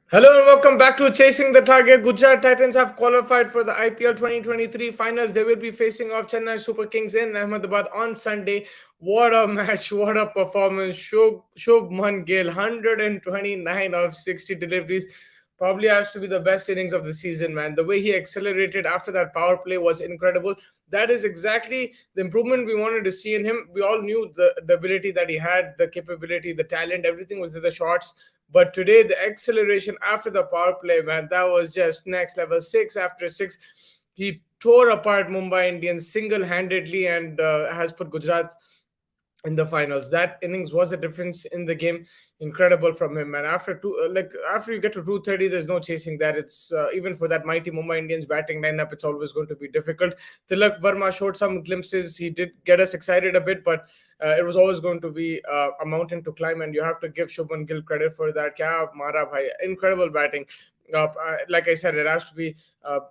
Hello and welcome back to Chasing the Target. Gujarat Titans have qualified for the IPL 2023 finals. They will be facing off Chennai Super Kings in Ahmedabad on Sunday. What a match, what a performance. Shubman Gill, 129 of 60 deliveries. Probably has to be the best innings of the season, man. The way he accelerated after that power play was incredible. That is exactly the improvement we wanted to see in him. We all knew the ability that he had, the capability, the talent, everything was in the shots. But today, the acceleration after the power play, man, that was just next level. Six after six. He tore apart Mumbai Indians single handedly and has put Gujarat in the finals. That innings was a difference in the game. Incredible from him, man. After you get to 230, there's no chasing that. It's even for that mighty Mumbai Indians batting lineup, it's always going to be difficult. Tilak Verma showed some glimpses. He did get us excited a bit, but it was always going to be a mountain to climb, and you have to give Shubman Gill credit for that. Kya mara bhai, incredible batting. Like I said, it has to be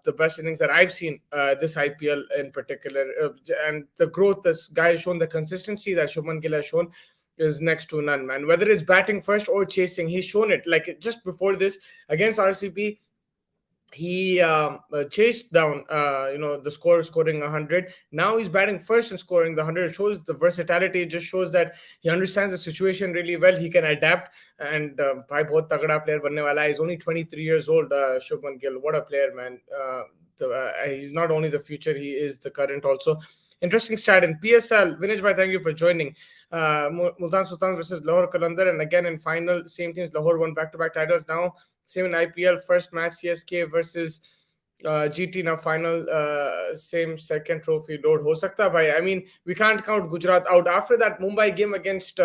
the best innings that I've seen this IPL in particular. And the growth this guy has shown, the consistency that Shubman Gill has shown is next to none, man. Whether it's batting first or chasing, he's shown it. Like just before this against RCB, he chased down the score, scoring 100. Now he's batting first and scoring the 100. It shows the versatility. It just shows that he understands the situation really well. He can adapt, and bhai bahut tagda player banne wala hai. He's only 23 years old. Shubman Gill, what a player, man. He's not only the future, he is the current also. Interesting stat in PSL. Vinesh bhai, thank you for joining. Multan Sultan versus Lahore Qalandar, and again in final, same teams. Lahore won back-to-back titles. Now same in IPL, first match CSK versus GT. Now final, same second trophy load ho sakta bhai. I mean, we can't count Gujarat out. After that Mumbai game against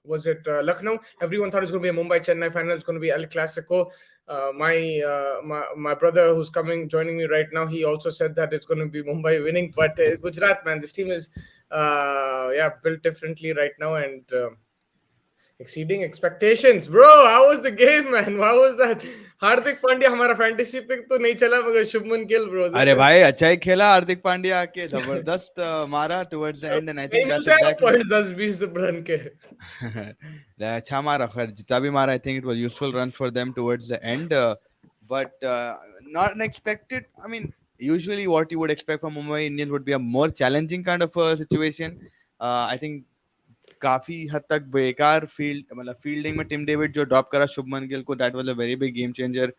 was it Lucknow? Everyone thought it was going to be a Mumbai Chennai final. It's going to be El Clasico. My brother who's coming joining me right now, he also said that it's going to be Mumbai winning. But Gujarat, man, this team is built differently right now, and exceeding expectations. Bro, how was the game, man? How was that? Hardik Pandya हमारा fantasy pick तो नहीं चला, मगर Shubman Gill bro. अरे भाई अच्छा ही खेला हार्दिक पांड्या आके जबरदस्त मारा towards the end and I think that's exactly points 10-20 run के. अच्छा मारा खैर जितना भी मारा I think it was useful run for them towards the end but not unexpected. I mean, usually what you would expect from Mumbai Indians would be a more challenging kind of a situation. I think काफी हद तक बेकार मतलब fielding में Tim David जो drop करा शुभमन गिल को, that was a very big game changer.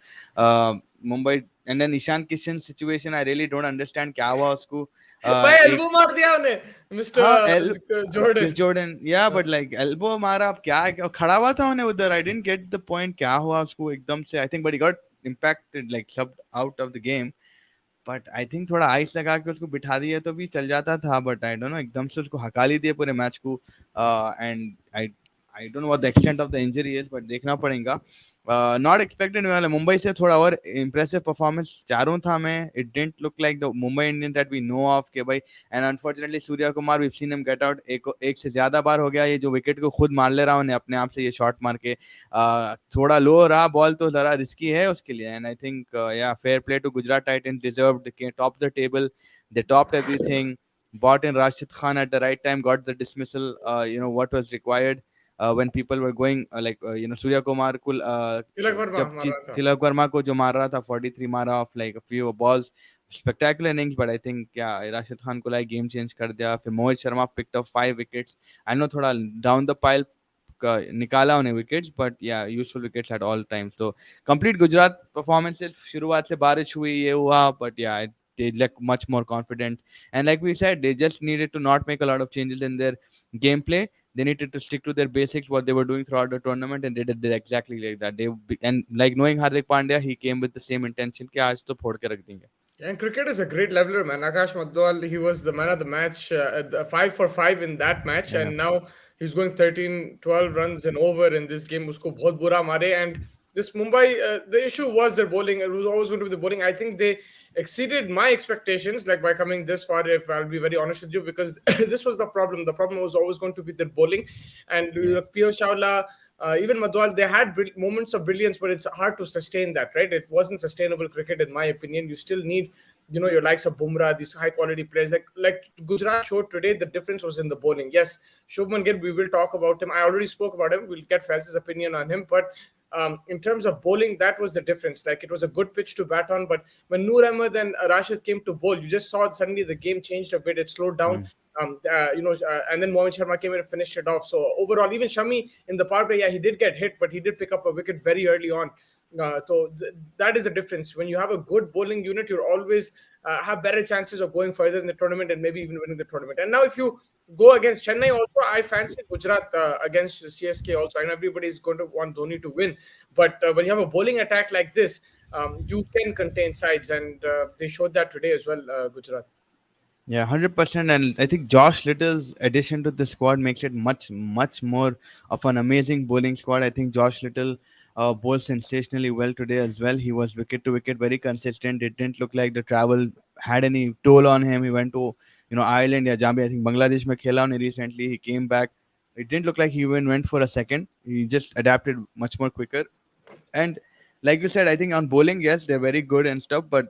Mumbai and then Ishan Kishan situation I really don't understand क्या हुआ उसको. भाई एल्बो मार दिया उन्हें मिस्टर जॉर्डन या बट लाइक एल्बो मारा, अब क्या खड़ा हुआ था उन्हें उधर. I didn't get the point क्या हुआ उसको एकदम से. I think but he got impacted like subbed out of the game. But I think थोड़ा आइस लगा के उसको बिठा दिया तो भी चल जाता था. बट आई डोंट नो, एकदम से उसको हका ली दिया पूरे मैच को. And I don't know what the extent of the injury is, but देखना पड़ेगा. Not expected. मुंबई से थोड़ा और इंप्रेसिव परफॉर्मेंस चारों था. मैं it didn't look like the Mumbai Indians that we know of के भाई. And unfortunately Surya Kumar we seen him get out. एक से ज्यादा बार हो गया ये जो विकेट को खुद मार ले रहा उन्हें अपने आप से ये शॉट मार के. थोड़ा लो रहा बॉल तो जरा रिस्की है उसके लिए. And I think yeah fair play to Gujarat Titans, deserved top the table. They topped everything. Bought in Rashid Khan at the right time, got the dismissal, what was required. When people were going Surya Kumar को जब तिलक वर्मा को जो मार रहा था 43 मारा of like a few balls, spectacular innings. But I think Rashid Khan को like game change कर दिया. फिर Mohit Sharma picked up 5 wickets. I know थोड़ा down the pile निकाला उन्हें विकेट्स, बट या useful wickets at all times. तो कंप्लीट गुजरात परफॉर्मेंस. शुरुआत से बारिश हुई ये हुआ, बट या they look much more confident. And like we said, they just needed to not make a lot of changes in their gameplay. They needed to stick to their basics, what they were doing throughout the tournament, and they did exactly like that. And like knowing Hardik Pandya, he came with the same intention कि आज तो फोड़ के रख देंगे. And cricket is a great leveler, man. Akash Madwal, he was the man of the match, 5 for 5 in that match, and now he's going 13-12 runs and over in this game. Usko bahut bura mare. And this Mumbai, the issue was their bowling. It was always going to be the bowling. I think they exceeded my expectations, like by coming this far, if I'll be very honest with you, because this was the problem. The problem was always going to be their bowling. And Piyush Chawla, even Madwal, they had moments of brilliance, but it's hard to sustain that, right? It wasn't sustainable cricket, in my opinion. You still need, your likes of Bumrah, these high quality players. Like Gujarat showed today, the difference was in the bowling. Yes, Shubman Gill, we will talk about him. I already spoke about him. We'll get Faz's opinion on him, but In terms of bowling, that was the difference. Like, it was a good pitch to bat on, but when Noor Ahmed and Rashid came to bowl, you just saw suddenly the game changed a bit. It slowed down. And then Mohammad Sharma came in and finished it off. So overall, even Shami in the power play, yeah, he did get hit, but he did pick up a wicket very early on. That is the difference. When you have a good bowling unit, you're always have better chances of going further in the tournament and maybe even winning the tournament. And now, if you go against Chennai, also I fancy Gujarat against CSK. Also, I know everybody is going to want Dhoni to win, but when you have a bowling attack like this, you can contain sides, and they showed that today as well. Gujarat. Yeah, 100%. And I think Josh Little's addition to the squad makes it much, much more of an amazing bowling squad. I think Josh Little bowled sensationally well today as well. He was wicket to wicket, very consistent. It didn't look like the travel had any toll on him. He went to, Ireland, yeah, Jambi. I think Bangladesh mein khela unne recently. He came back. It didn't look like he even went for a second. He just adapted much more quicker. And like you said, I think on bowling, yes, they're very good and stuff, but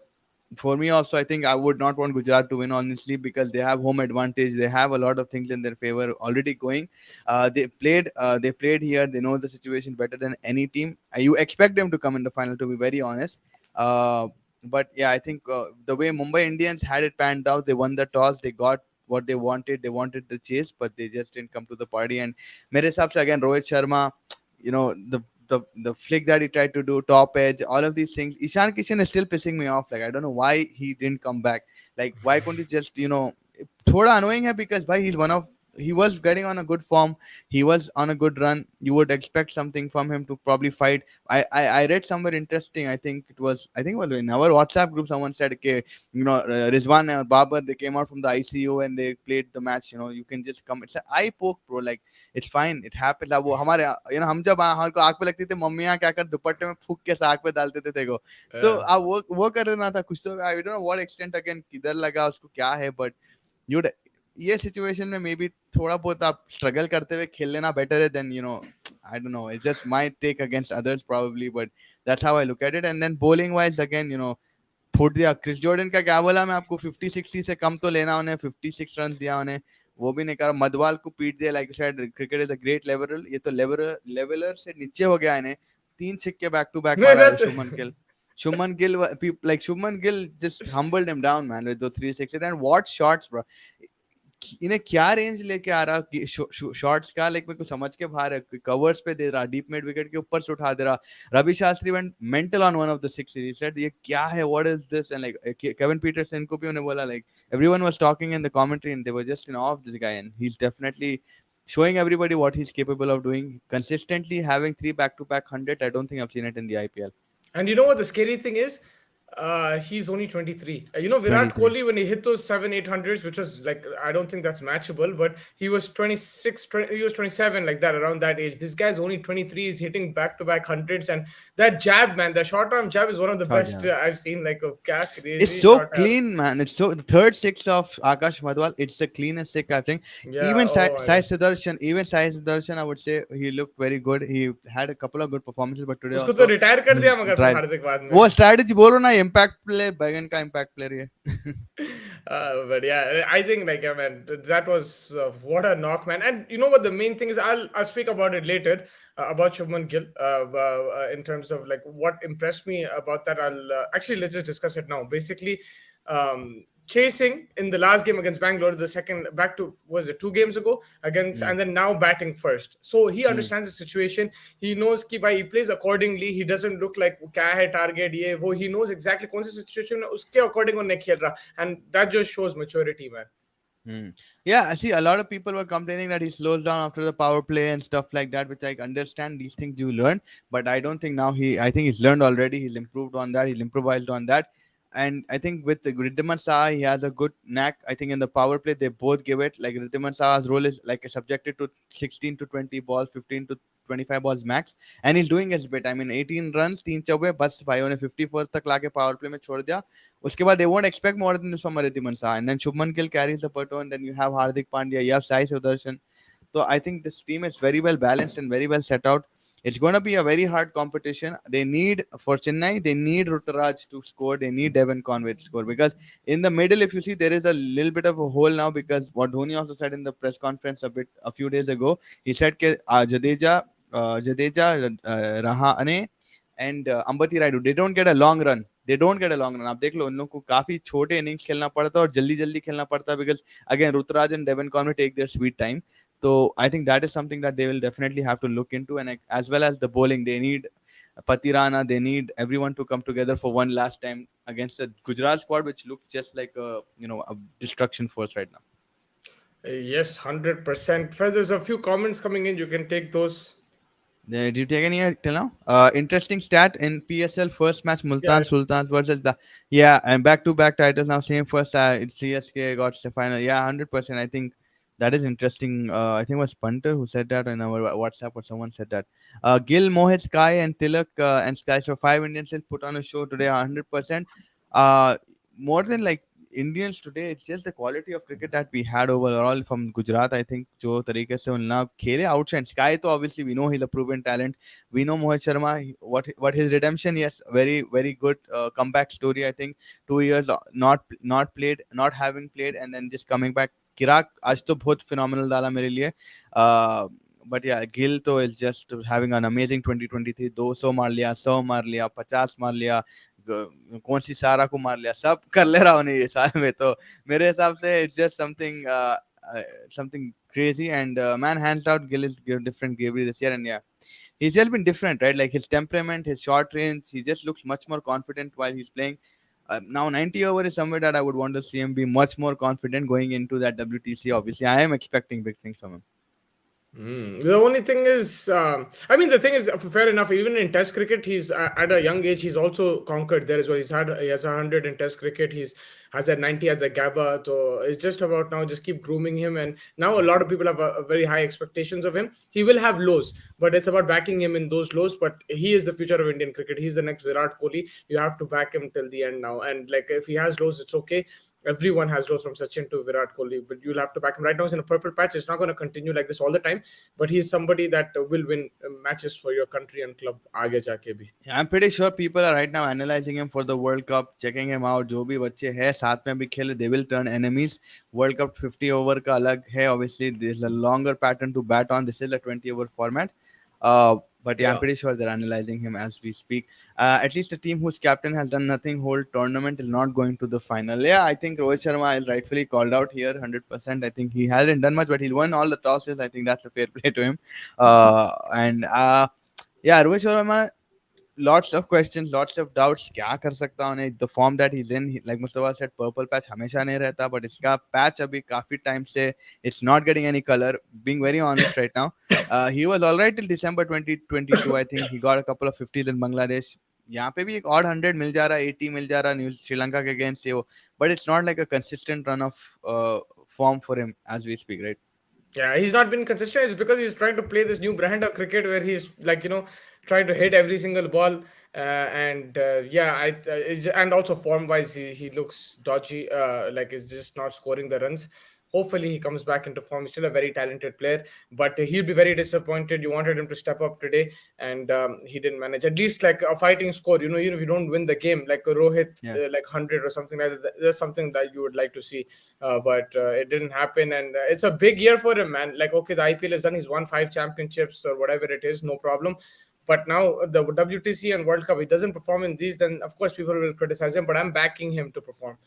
for me also, I think I would not want Gujarat to win, honestly, because they have home advantage. They have a lot of things in their favor already going. They played here. They know the situation better than any team. You expect them to come in the final, to be very honest. But yeah, I think the way Mumbai Indians had it panned out, they won the toss. They got what they wanted. They wanted the chase, but they just didn't come to the party. And mere hisab se, again, Rohit Sharma, the flick that he tried to do, top edge, all of these things. Ishan Kishan is still pissing me off. Like, I don't know why he didn't come back. Like, why couldn't he just, thoda annoying hai, because bhai, he was getting on a good form. He was on a good run. You would expect something from him to probably fight. I read somewhere interesting. I think it was in our WhatsApp group. Someone said, okay, Rizwan and Babar, they came out from the ICU and they played the match. You can just come. It's an eye poke, bro. Like, it's fine. It happens. अब वो हमारे हम जब हमको आग पे लगती थी, मम्मियाँ क्या कर दुपट्टे में फूक के आग पे डालते थे, देखो. तो अब वो कर देना था कुछ. तो I don't know what extent, again, किधर लगा उसको, क्या है, but you'd ये सिचुएशन में मे बी थोड़ा बहुत आप स्ट्रगल करते हुए खेल लेना बेटर है then I don't know, it's just my take against others probably, but that's how I look at it. And then bowling wise, again, फूट दिया. क्रिस जॉर्डन का क्या बोला मैं आपको, 50-60 से कम तो लेना उन्हें. 56 रन दिया उन्हें, वो भी नहीं करा. मधवाल को पीट दिया. लाइक शायद cricket is a great leveller. ये तो लेवलर से नीचे हो गया इन्हें. 3 छक्के बैक टू बैक मारा है Shubman Gill. Shubman Gill just humbled him down, man, with those 360. And what shots, bro. इन्हें क्या रेंज लेके आ रहा शॉट्स का, लाइक मेरे को समझ के बाहर है. कवर्स पे दे रहा, डीप मिड विकेट के ऊपर से उठा दे रहा. Ravi Shastri went mental on one of the 6 series. Said ये क्या है, what is this. And like Kevin Pietersen को भी उन्हें बोला, like everyone was talking in the commentary and they were just in of this guy. And he is definitely showing everybody what he's capable of doing consistently, having 3 back to back 100. I don't think I've seen it in the IPL. And you know what the scary thing is? He's only 23. Virat 23. Kohli, when he hit those 700-800s, which was like, I don't think that's matchable, but he was 26, he was 27, like that, around that age. This guy's only 23. He's hitting back-to-back hundreds, and that jab, man, the short-arm jab is one of the best I've seen. Like, crazy. It's so clean, man. It's so, the third six of Akash Madhwal, it's the cleanest six, I think. Yeah, even Sai Sudarshan, I would say he looked very good. He had a couple of good performances, but today उसको तो retire कर दिया मगर हार्दिक बाद में. वो strategy बोलो ना, impact play, बैगन का impact player है. But yeah, I think, like, man, that was what a knock, man. And you know what the main thing is? I'll speak about it later, about Shubman Gill, in terms of like what impressed me about that. Actually, let's just discuss it now. Basically, chasing in the last game against Bangalore, the second back to, was it 2 games ago against, and then now batting first. So he understands the situation. He knows कि भाई he plays accordingly. He doesn't look like क्या है target ये वो. He knows exactly कौन सी situation में उसके according उन्हें खेल रहा, and that just shows maturity, man. Yeah, I see a lot of people were complaining that he slows down after the power play and stuff like that, which I understand. These things you learn, but I don't think now I think he's learned already. He's improved on that. He's improvised on that. And I think with the Riddhiman Saha, he has a good knack. I think in the power play, they both give it. Like, Riddhiman Saha's role is like subjected to 16 to 20 balls, 15 to 25 balls max. And he's doing his bit. I mean, 18 runs, 3 चौके, बस भाइयों ने 54 तक लाके power play में छोड़ दिया. उसके बाद they won't expect more than this from Riddhiman Saha. And then Shubman Gill carries the baton. And then you have Hardik Pandya, you have Sai Sudarshan. So I think this team is very well balanced and very well set out. It's going to be a very hard competition. They need, for Chennai, they need Ruturaj to score. They need Devon Conway to score. Because in the middle, if you see, there is a little bit of a hole now, because what Dhoni also said in the press conference a few days ago, he said that Jadeja, Jadeja, Rahane and Ambati Rayudu, they don't get a long run. They don't get a long run. आप देख लो उन लोगों को काफी छोटे innings खेलना पड़ता है और जल्दी जल्दी खेलना पड़ता है because again Ruturaj and Devon Conway take their sweet time. So I think that is something that they will definitely have to look into, and as well as the bowling, they need Patirana, they need everyone to come together for one last time against the Gujarat squad, which looks just like a destruction force right now. Yes, 100%. Faiz, there's a few comments coming in. You can take those. Did you take any till now? Interesting stat in PSL first match Yeah. Multan Sultans versus the and back to back titles now same first CSK got the final 100%. I think that is interesting. I think it was Punter who said that in our WhatsApp or someone said that. Gil, Mohit, Sky and Tilak and Sky, so 5 Indians will put on a show today 100%. More than like Indians today, it's just the quality of cricket that we had overall from Gujarat. I think जो तरीके से उन्होंने खेले outside Sky, तो obviously we know he's a proven talent. We know Mohit Sharma, what his redemption. Yes, very very good comeback story. I think 2 years not played, not having played, and then just coming back. Kirak आज तो बहुत phenomenal डाला मेरे लिए. But yeah, Gill तो is just having an amazing 2023. 200 मार लिया, 100 मार लिया, 50 मार लिया, कौन सी सारा को मार लिया, सब कर ले रहा उन्हें ये साल में. तो मेरे हिसाब से it's just something crazy, and man, hands out, Gill is different Gabriel this year, and yeah, he's just been different, right? Like his temperament, his short range, he just looks much more confident while he's playing. Now 90 over is somewhere that I would want to see him be much more confident going into that WTC. Obviously, I am expecting big things from him. The only thing is, I mean, the thing is, fair enough. Even in Test cricket, he's at a young age. He's also conquered there as well. He has 100 in Test cricket. He's has a 90 at the Gabba. So it's just about now just keep grooming him. And now a lot of people have a very high expectations of him. He will have lows, but it's about backing him in those lows. But he is the future of Indian cricket. He's the next Virat Kohli. You have to back him till the end now. And like if he has lows, it's okay. Everyone has lows from Sachin to Virat Kohli, but you'll have to back him. Right now, he's in a purple patch. It's not going to continue like this all the time, but he's somebody that will win matches for your country and club. आगे जाके भी. I'm pretty sure people are right now analyzing him for the World Cup, checking him out. जो भी बच्चे हैं साथ में भी खेले, they will turn enemies. World Cup 50 over का अलग है. Obviously, there's a longer pattern to bat on. This is a 20 over format. But yeah, I'm pretty sure they're analyzing him as we speak. At least a team whose captain has done nothing whole tournament is not going to the final. Yeah, I think Rohit Sharma is rightfully called out here 100%. I think he hasn't done much, but he'll win all the tosses. I think that's a fair play to him. Yeah, Rohit Sharma, lots of questions, lots of doubts. क्या कर सकता उन्हें? The form that he's in, like Mustafa said, purple patch हमेशा नहीं रहता, but इसका patch अभी काफी time से it's not getting any color. Being very honest right now, he was all right till December 2022. I think he got a couple of 50s in Bangladesh. यहाँ पे भी एक odd 100 मिल जा रहा, 80 मिल जा रहा श्रीलंका के against ये वो, but it's not like a consistent run of form for him as we speak, right? Yeah, he's not been consistent. It's because he's trying to play this new brand of cricket where he's like trying to hit every single ball, and and also form wise he looks dodgy. Like he's just not scoring the runs. Hopefully he comes back into form. He's still a very talented player, but he'll be very disappointed. You wanted him to step up today, and he didn't manage. At least like a fighting score, even if you don't win the game, like a Rohit, like 100 or something like that. That's something that you would like to see, but it didn't happen. And it's a big year for him, man. Like okay, the IPL is done. He's won 5 championships or whatever it is, no problem. But now the WTC and World Cup, he doesn't perform in these, then of course people will criticize him. But I'm backing him to perform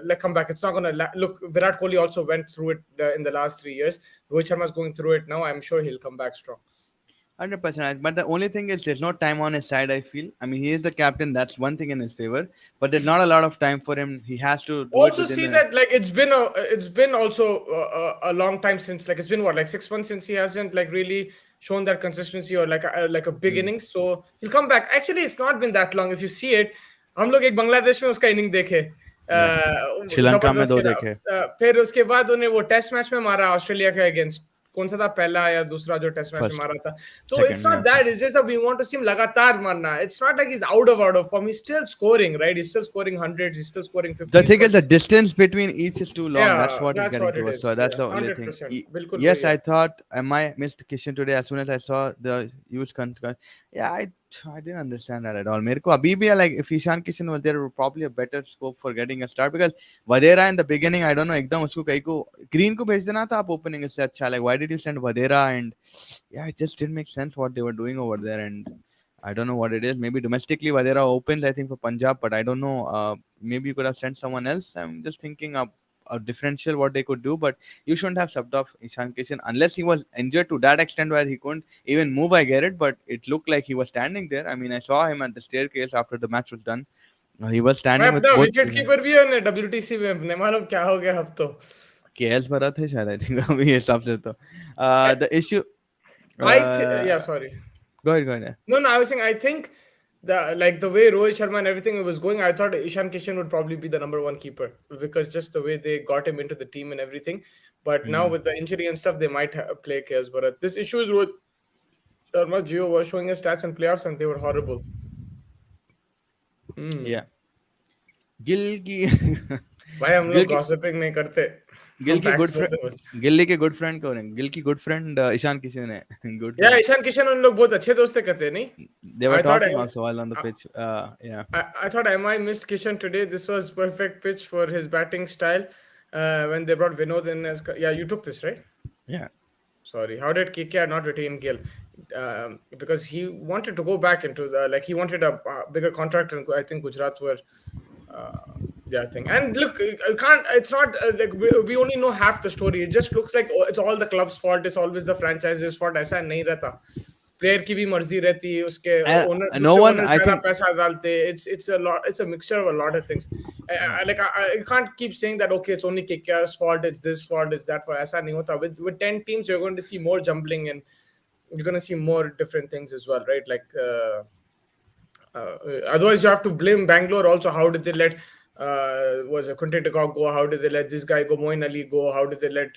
like come back. It's not gonna look. Virat Kohli also went through it in the last 3 years. Rohit Sharma is going through it now. I'm sure he'll come back strong. 100%. But the only thing is there's no time on his side, I feel. I mean, he is the captain. That's one thing in his favor. But there's not a lot of time for him. He has to do also see that like it's been also a long time since, like it's been like 6 months since he hasn't like really shown that consistency or like a big innings. So he'll come back. Actually, it's not been that long. If you see it, हम लोग एक बांग्लादेश में उसका inning देखे, श्रीलंका में 2 देखे, फिर उसके बाद उन्हें वो टेस्ट मैच में मारा ऑस्ट्रेलिया के अगेंस्ट. कौन सा था पहला या दूसरा जो टेस्ट मैच में मारा था? तो it's not that, it's just that we want to see him लगातार मारना. It's not like he is out of form. He is still scoring, right? He is still scoring 100s, he is still scoring 50s. The thing is the distance between each is too long. That's what is getting to us. So that's the only thing. Yes, I thought I missed Kishan today as soon as I saw the huge yeah, I didn't understand that at all. मेरे को अभी भी like if Ishan Kishan was there, probably a better scope for getting a start because Vadera in the beginning, I don't know, एकदम उसको कहीं को green को भेज देना था आप opening से अच्छा. Like why did you send Vadera? And yeah, it just didn't make sense what they were doing over there. And I don't know what it is. Maybe domestically Vadera opens, I think, for Punjab, but I don't know. Maybe you could have sent someone else. I'm just thinking a differential what they could do, but you shouldn't have subbed off Ishan Kishan unless he was injured to that extent where he couldn't even move. I get it, but it looked like he was standing there. I mean, I saw him at the staircase after the match was done. He was मैं standing with अपना both wicket keeper भी है WTC में, अपने मालूम क्या हो गया अब तो. KS भरत है शायद, I think अभी हिसाब से तो the issue. Yeah, sorry. Go ahead. No, I was saying, I think the way Rohit Sharma and everything was going, I thought Ishan Kishan would probably be the number one keeper because just the way they got him into the team and everything. But now with the injury and stuff, they might play KS Bharat. This issue is Rohit Sharma. Gio was showing his stats in playoffs and they were horrible. Yeah. Gill की भाई हम लोग gossiping नहीं करते. गिल की good friend कौन है? गिल की गुड फ्रेंड ईशान किशन है. गुड. या ईशान किशन उन लोग बहुत अच्छे दोस्त कहते नहीं. They were talking also while on the pitch. Yeah. I thought MI missed Kishan today. This was perfect pitch for his batting style. When they brought Vinod in as, yeah, you took this, right? Yeah. Sorry, how did KKR not retain Gill? Because he wanted to go back into he wanted a bigger contract, and I think Gujarat were thing. And look, you can't. It's not we only know half the story. It just looks like it's all the club's fault. It's always the franchise's fault. ऐसा नहीं रहता. Player की भी मर्जी रहती है, उसके owner no one I think पैसा डालते. It's a lot. It's a mixture of a lot of things. I can't keep saying that okay, it's only KKR's fault, it's this fault, it's that fault. ऐसा नहीं होता. With 10 teams, you're going to see more jumbling and you're going to see more different things as well, right? Otherwise, you have to blame Bangalore also. How did they let was Quinton de Kock go? How did they let this guy go? Moin Ali go? How did they let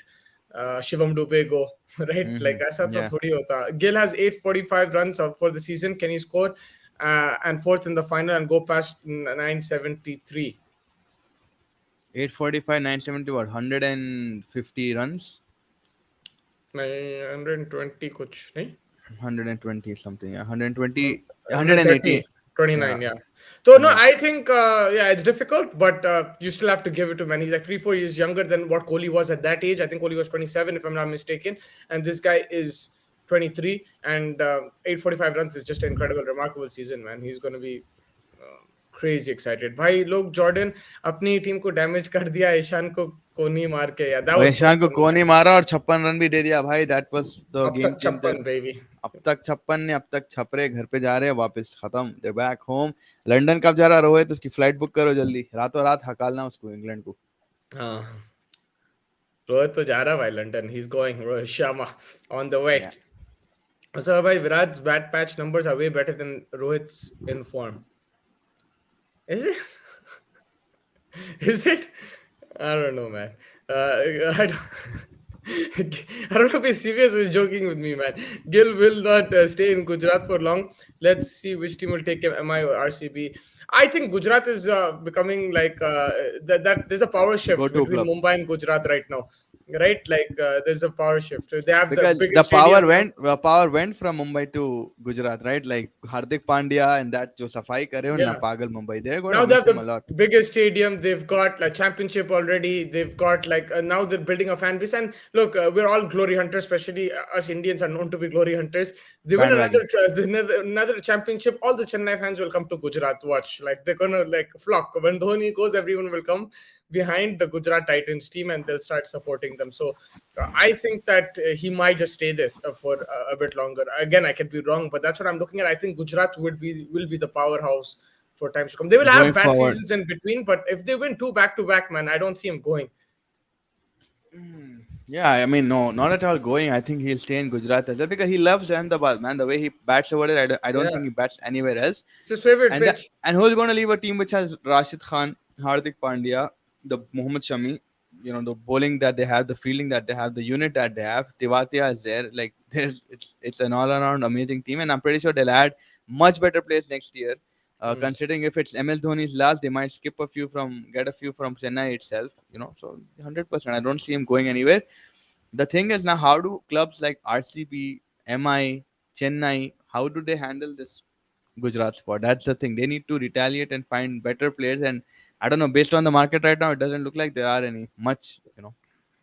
Shivam Dubey go? Right? Aisa to thodi hota. Gill has 845 runs for the season. Can he score and fourth in the final and go past 973? 845, 970, what? 150 runs? 120 kuch, nahi? 120 something. Yeah. 120, 180. 29, yeah. So, no, I think, it's difficult, but you still have to give it to man. He's like 3-4 years younger than what Kohli was at that age. I think Kohli was 27, if I'm not mistaken. And this guy is 23. And 845 runs is just an incredible, remarkable season, man. He's going to be crazy excited. भाई लोग Jordan अपनी team को damage कर दिया, ईशान को कोनी मार के. ईशान को कोनी मारा और 56 रन भी दे दिया भाई. That was the game changer. Baby. अब तक 56 ने, अब तक छपरे घर पे जा रहे हैं वापस. खत्म. They're back home. लंदन कब जा रहा रोहित? उसकी फ्लाइट बुक करो जल्दी. रातों रात हकालना उसको इंग्लैंड को. हाँ, रोहित तो जा रहा भाई London. He's going. Rohit Sharma on the way. So भाई Virat's bat patch numbers are way better than Rohit's in form. Is it? Is it? I don't know, man. I don't know if he's serious or he's joking with me, man. Gill will not stay in Gujarat for long. Let's see which team will take him, MI or RCB. I think Gujarat is becoming that there's a power shift between Mumbai and Gujarat right now. Right, there's a power shift. They have because the biggest the power went from Mumbai to Gujarat, right? Like Hardik Pandya and that jo safai kare ho na pagal Mumbai. They're going to miss him a lot. Biggest stadium. They've got championship already. They've got now they're building a fan base. And look, we're all glory hunters. Especially us Indians are known to be glory hunters. They win another championship. All the Chennai fans will come to Gujarat to watch. They're gonna flock. When Dhoni goes, everyone will come behind the Gujarat Titans team and they'll start supporting them. So I think that he might just stay there for a bit longer. Again, I could be wrong, but that's what I'm looking at. I think Gujarat will be the powerhouse for times to come. They will have bad seasons in between, but if they win 2 back-to-back, man, I don't see him going. Yeah, I mean, no, not at all going. I think he'll stay in Gujarat as well because he loves Ahmedabad, man. The way he bats over there, I don't think he bats anywhere else. It's his favorite pitch. And who's going to leave a team which has Rashid Khan, Hardik Pandya, the Mohammad Shami, the bowling that they have, the fielding that they have, the unit that they have. Tewatia is there. It's an all-around amazing team, and I'm pretty sure they'll add much better players next year. Considering if it's MS Dhoni's last, they might get a few from Chennai itself. So 100%. I don't see him going anywhere. The thing is now, how do clubs like RCB, MI, Chennai, how do they handle this Gujarat squad. That's the thing. They need to retaliate and find better players. And I don't know, based on the market right now, it doesn't look like there are any much.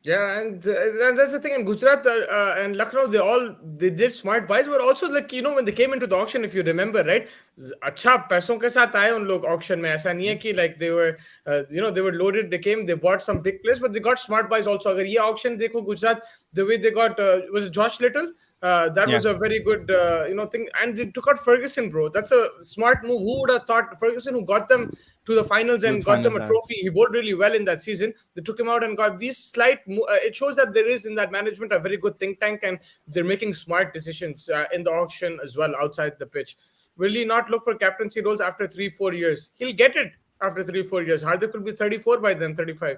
Yeah, and that's the thing in Gujarat and Lucknow, they did smart buys, but also like when they came into the auction, if you remember, right? अच्छा पैसों के साथ आए उन लोग auction में ऐसा नहीं है कि like they were they were loaded, they came, they bought some big players, but they got smart buys also. अगर ये auction देखो Gujarat, the way they got was it Josh Little? That Yeah, was a very good thing, and they took out Ferguson, bro. That's a smart move. Who would have thought Ferguson, who got them to the finals to the and got them finals. a trophy? He bowled really well in that season. They took him out and got these it shows that there is in that management a very good think tank, and they're making smart decisions in the auction as well outside the pitch. Will he not look for captaincy roles after 3-4 years? He'll get it after 3-4 years. Hardik will be 34 by then, 35.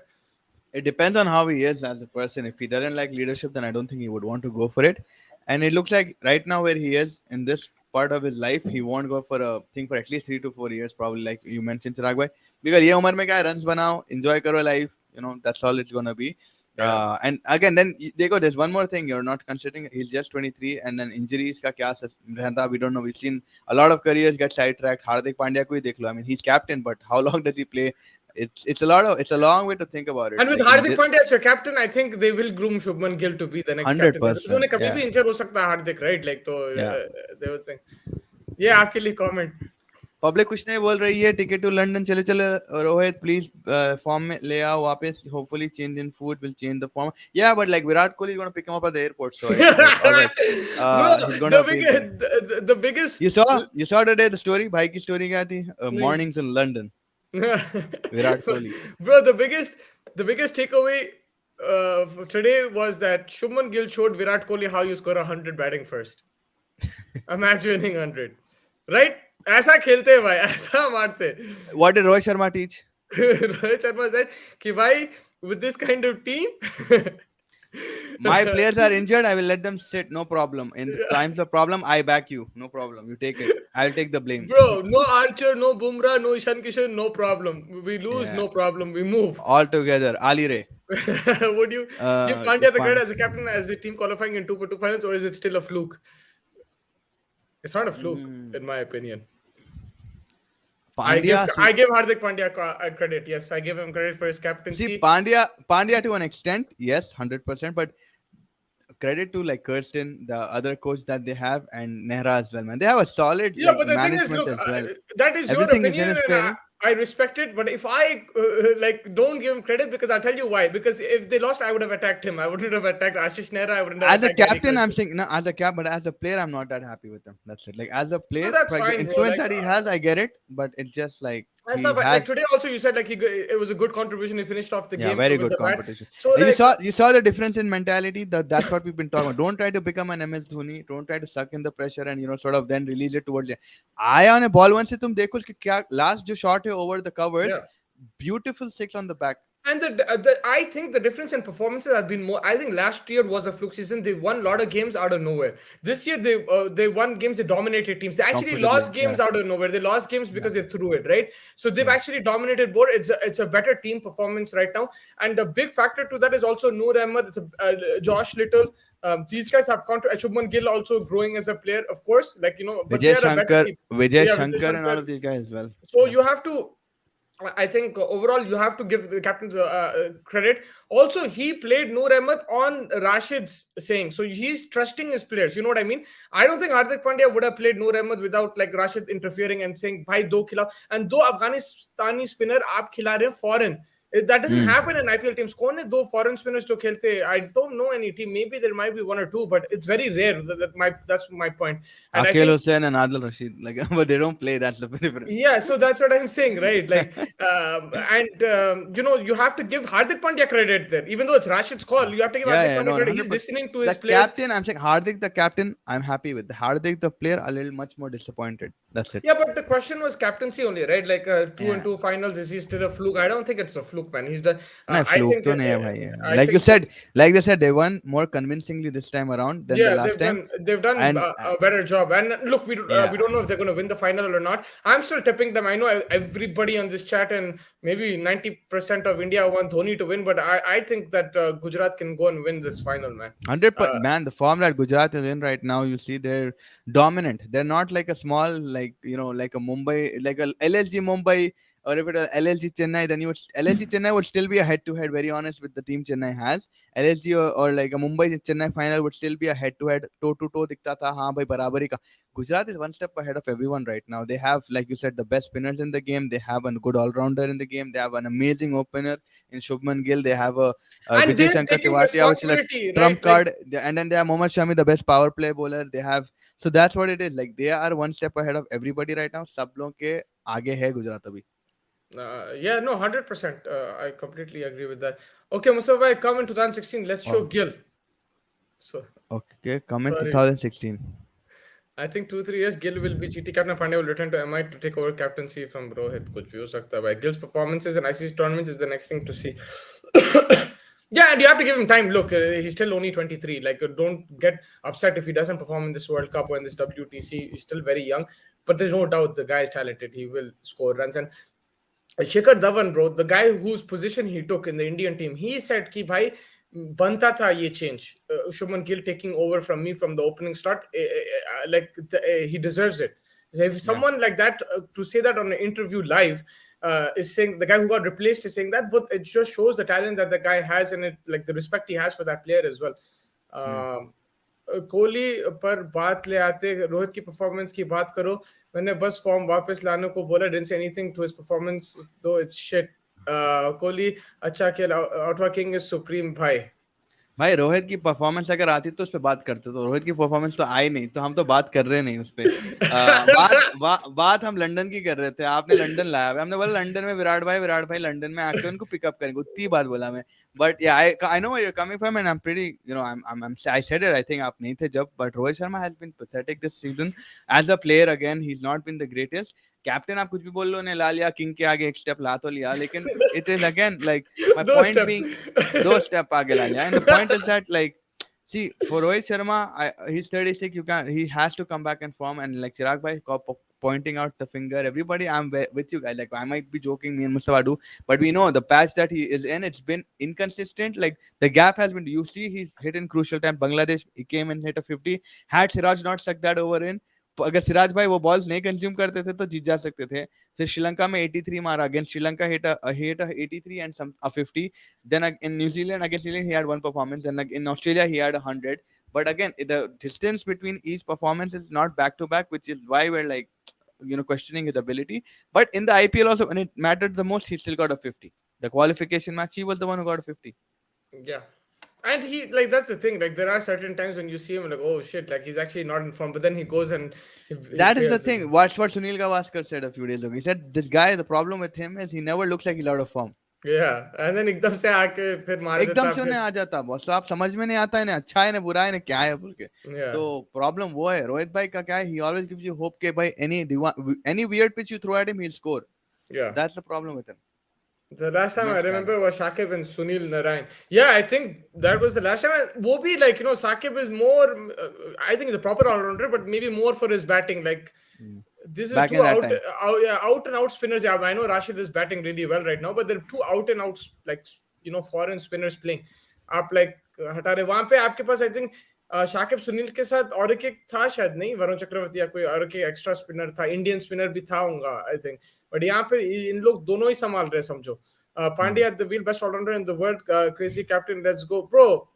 It depends on how he is as a person. If he doesn't like leadership, then I don't think he would want to go for it. And it looks like right now where he is in this part of his life, he won't go for a thing for at least 3 to 4 years, probably like you mentioned, Chirag bhai. Because ye umar mein kya hai, runs banao, enjoy karo life. That's all it's gonna be. Yeah. And again, then there's one more thing you're not considering. He's just 23, and then injuries ka kya rehta, we don't know. We've seen a lot of careers get sidetracked. Hardik Pandya ko hi dekh lo. I mean, he's captain, but how long does he play? It's a long way to think about it. And with Like Hardik Pandya as your captain, I think they will groom Shubman Gill to be the next captain. 100%. Because उन्हें कभी Yeah. भी injure हो सकता है Hardik, right? Like तो Yeah. they would think. Yeah, आपके लिए comment. Public कुछ नहीं बोल रही है. टिकट टू लंदन चले चले रोहित प्लीज फॉर्म में ले आओ वापस. Hopefully change in food will change the form. Yeah, but like Virat Kohli is going to pick him up at the airport, so it's like, all right. Bro, He's going to be the biggest you saw today the story. भाई की story क्या थी? Mornings in London. Virat Kohli. Bro, the biggest takeaway for today was that Shubman Gill showed Virat Kohli how you score 100 batting first. Imagine winning 100, right? ऐसा खेलते हैं भाई, ऐसा मारते. What did Rohit Sharma teach? Rohit Sharma said कि भाई with this kind of team My players are injured, I will let them sit, no problem. In the times of problem, I back you, no problem. You take it. I'll take the blame. Bro, no Archer, no Bumrah, no Ishan Kishan, no problem. We lose, Yeah. no problem. We move. All together. Ali Ray. Would you give Pandya the credit as a captain as a team qualifying in 2 for 2 finals, or is it still a fluke? It's not a fluke, in my opinion. Pandya. I give Hardik Pandya credit. Yes, I give him credit for his captaincy. See, Pandya to an extent, yes, 100%. But credit to like Kirsten, the other coach that they have, and Nehra as well, man. They have a solid Yeah, but the thing management is, look, as well. that is Everything your is in opinion, his and favor. I respect it. But if I don't give him credit, because I'll tell you why. Because if they lost, I would have attacked him. I wouldn't have attacked Ashish Nehra. I wouldn't have As a attacked Eddie captain, I'm Kirsten. saying no. As a but as a player, I'm not that happy with him. That's it. Like as a player, that's like, the fine, bro. influence Like, that he has, I get it. But it's just like that's he not has. like today. Also, you said like it was a good contribution. He finished off the Yeah, game. very with good the bat. competition. So And like, you saw the difference in mentality. That's what we've been talking about. Don't try to become an MS Dhoni. Don't try to suck in the pressure and sort of then release it towards the आया on a ball once से तुम देखो कि क्या last जो shot है over the covers, yeah. beautiful six on the back. And I think the difference in performances have been more. I think last year was a fluke season. They won a lot of games out of nowhere. This year they won games. They dominated teams. They actually lost games out of nowhere. They lost games because they threw it, right. So they've actually dominated board. It's a better team performance right now. And the big factor to that is also Noor Ahmed. It's Josh Little. These guys have gone to Shubman Gill also growing as a player, of course. Like but Vijay they are a better team. Vijay Yeah, Shankar and all of these guys as well. So you have to. I think overall you have to give the captain credit. Also, he played Noor Ahmed on Rashid's saying, so he's trusting his players. You know what I mean? I don't think Hardik Pandya would have played Noor Ahmed without like Rashid interfering and saying, "Bhai, do khilao." And though Afghanistani spinner aap khila rahe hain foreign. That doesn't happen in IPL teams. कौन है दो foreign spinners जो खेलते हैं? I don't know any team. Maybe there might be one or two, but it's very rare. That's my point. And Akil Hussain and Adil Rashid, like, but they don't play. That's the difference. Yeah, so that's what I'm saying, right? Like, you have to give Hardik Pandya credit there, even though it's Rashid's call. You have to give Hardik Pandya credit. He's 100%. listening to his The players. captain, I'm saying Hardik, the captain, I'm happy with. Hardik, the player, a little much more disappointed. That's it. Yeah, but the question was captaincy only, right? Like 2 and 2 finals. Is he still a fluke? I don't think it's a fluke. fluke, man. He's done. No, I fluke think. to nahi hai bhai. I Like you think. said, like they said, they won more convincingly this time around than the Yeah, last time. they've done And a better job. And look, yeah, we don't know if they're going to win the final or not. I'm still tipping them. I know everybody on this chat and maybe 90% of India want Dhoni to win, but I think that Gujarat can go and win this final, man. 100 Uh, man, the form that Gujarat is in right now, you see they're dominant. They're not like a small, like, like a Mumbai, like a LSG Mumbai, or if it was LSG Chennai, then you would LSG Chennai would still be a head to head, very honest, with the team Chennai has. LSG or like a Mumbai Chennai final would still be a head to head, toe to toe dikta tha, haan bhai barabari ka. Gujarat is one step ahead of everyone right now. They have, like you said, the best spinners in the game. They have a good all rounder in the game. They have an amazing opener in Shubman Gill. They have a and Vijay they're Shankar taking Tewatia, which is a responsibility, right? trump Like, card. And then they have Mohammad Shami, the best power play bowler. They have, so that's what it is. Like they are one step ahead of everybody right now. सब लोगों के आगे है गुजरात अभी. yeah, no, 100%. I completely agree with that. Okay, Mustafa, come in 2016. Let's show Oh, Gill. So, okay. Come in sorry. 2016. I think 2-3 years Gill will be GT captain. Pandya will return to MI to take over captaincy from Rohit. कुछ भी हो सकता है भाई. Gill's performances and ICC tournaments is the next thing to see. Yeah, and you have to give him time. Look, he's still only 23. Like, don't get upset if he doesn't perform in this World Cup or in this WTC. He's still very young, but there's no doubt the guy is talented. He will score runs. And Shikhar Dhawan, bro, the guy whose position he took in the Indian team, he said कि भाई बनता था ये change. Shubman Gill taking over from me from the opening start, he deserves it. If someone like that to say that on an interview live is saying, the guy who got replaced is saying that, but it just shows the talent that the guy has and it, like the respect he has for that player as well. Kohli पर बात ले आते, रोहित की performance की बात करो. मैंने बस फॉर्म वापस लाने को बोला. Didn't say anything to his performance though it's shit. Kohli अच्छा खेला. आउटवा किंग इज सुप्रीम भाई. भाई रोहित की परफॉर्मेंस अगर आती तो उस पर बात करते. तो रोहित की परफॉर्मेंस तो आई नहीं, तो हम तो बात कर रहे नहीं उस पर. बात हम लंदन की कर रहे थे. आपने लंदन लाया. हमने बोला लंदन में विराट भाई लंदन में आके उनको पिकअप करेंगे. उतनी बात बोला मैं. But yeah, I know where you're coming from, and I'm pretty, I said it. I think आप नहीं थे जब, but Rohit Sharma has been pathetic this season as a player. Again, he's not been the greatest. Captain आप कुछ भी बोल लो, ने ला लिया किंग के आगे एक स्टेप ला तो लिया, लेकिन it is again like my point being दो स्टेप आगे ला लिया. And the point is that, like, see, for Rohit Sharma, he's 36. He has to come back and form. And like Chirag bhai pointing out the finger, everybody, I'm with you guys. Like, I might be joking, me and Mustafa do, but we know the patch that he is in, it's been inconsistent. Like the gap has been, you see, he's hit in crucial time. Bangladesh, he came and hit a 50. Had Siraj not stuck that over in, अगर सिराज भाई वो balls नहीं consume करते थे तो जीत जा सकते थे. फिर श्रीलंका में 83 मारा against Sri Lanka, hit a 83 and some a 50. Then in New Zealand, against New Zealand, he had one performance, and in Australia he had 100. But again, the distance between each performance is not back to back, which is why we're like, questioning his ability. But in the IPL also, when it mattered the most, he still got a 50. The qualification match, he was the one who got a 50. Yeah. And he, like, that's the thing. Like, there are certain times when you see him, like, oh shit, like he's actually not in form. But then he goes and that is the thing. Watch what Sunil Gavaskar said a few days ago. He said this guy, the problem with him is he never looks like he's out of form. Yeah, and then एकदम से आके फिर मार देता. एकदम से उन्हें आ जाता बॉस. तो आप समझ में नहीं आता है ना अच्छा है ना बुरा है ना क्या है बोल के. तो प्रॉब्लम वो है. रोहित भाई का क्या है, he always gives you hope के भाई any weird pitch you throw at him, he'll score. Yeah, that's the problem with him. The last time I remember was Shakib and Sunil Narayan. Yeah, I think that was the last time. वो भी, like, Shakib is more, I think he's a proper all-rounder, but maybe more for his batting. Like, this is back two out and out spinners. Yeah, I know Rashid is batting really well right now, but there are two out and out, like, foreign spinners playing. आप like हटा रहे वहां पे आपके पास, I think Shakib Sunil के साथ और एक था शायद, नहीं वरुण चक्रवर्ती या कोई और एक एक्स्ट्रा स्पिनर था, इंडियन स्पिनर भी था होगा आई थिंक. बट यहाँ पे इन लोग दोनों ही संभाल रहे समझो. Pandya at the wheel, best all-rounder in the world, crazy captain, let's go bro.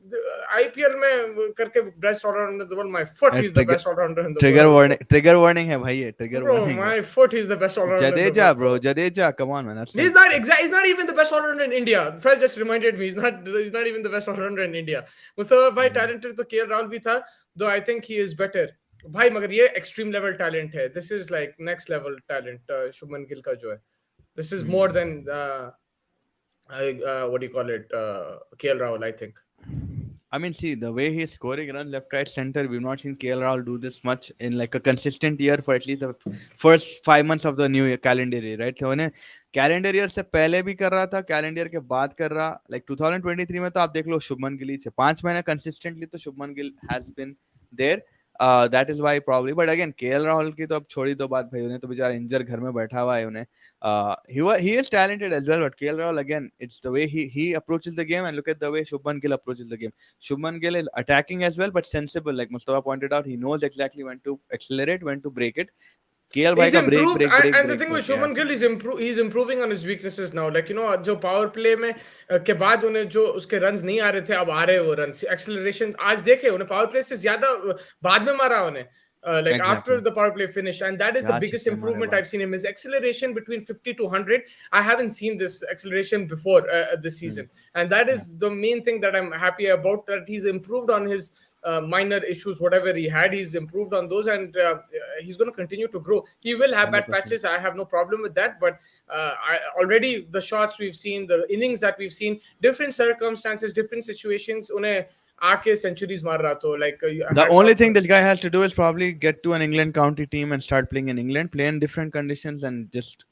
IPL में करके best all-rounder in the world, my foot is the best all-rounder in the world. Trigger warning है भाई, ये trigger warning. Bro, my foot is the best all-rounder. Jadeja bro, Jadeja, come on man. He's not even the best all-rounder in India. First just reminded me, he's not even the best all-rounder in India. Mustafa भाई talented तो KL Rahul भी था, though I think he is better. भाई मगर ये extreme level talent है. This is like next level talent. Shubman Gill का जो है, this is more than what do you call it, KL Rahul, I think. I mean, see, the way he's scoring runs left, right, center, we've not seen KL Rahul do this much in like a consistent year for at least the first 5 months of the new calendar year, right? So calendar year से पहले भी कर रहा था, calendar year के बाद कर रहा, लाइक 2023 में तो आप देख लो शुभमन गिल से 5 महीने कंसिस्टेंटली तो Shubman Gill has been there, that is why probably. But again KL Rahul की तो अब छोड़ी दो बात भाई, उन्हें तो बेचारा इंजर घर में बैठा हुआ है उन्हें। he is talented as well, but KL Rahul again, it's the way he approaches the game, and look at the way Shubman Gill approaches the game. Shubman Gill is attacking as well, but sensible. Like Mustafa pointed out, he knows exactly when to accelerate, when to break it. KL भाई He's का break improved, break break and the break thing with break, yeah. Shubman Gill, he's improving on his weaknesses now. Like जो power play में के बाद उन्हें जो उसके runs नहीं आ रहे थे, अब आ रहे हैं वो runs. Acceleration आज देखे उन्हें power play से ज़्यादा बाद में मारा उन्हें. Like after Exactly. the power play finish, and that is the क्या biggest छक्के मारे improvement भाई. I've seen him. His acceleration between 50 to 100, I haven't seen this acceleration before this season, and that Yeah. is the main thing that I'm happy about. That he's improved on his minor issues, whatever he had, he's improved on those, and he's going to continue to grow. He will have bad 100%. patches. I have no problem with that, but already the shots we've seen, the innings that we've seen, different circumstances, different situations, उन्हें आके centuries मार रहा तो like The hats only off to thing him. this guy has to do is probably get to an England county team and start playing in England, play in different conditions and just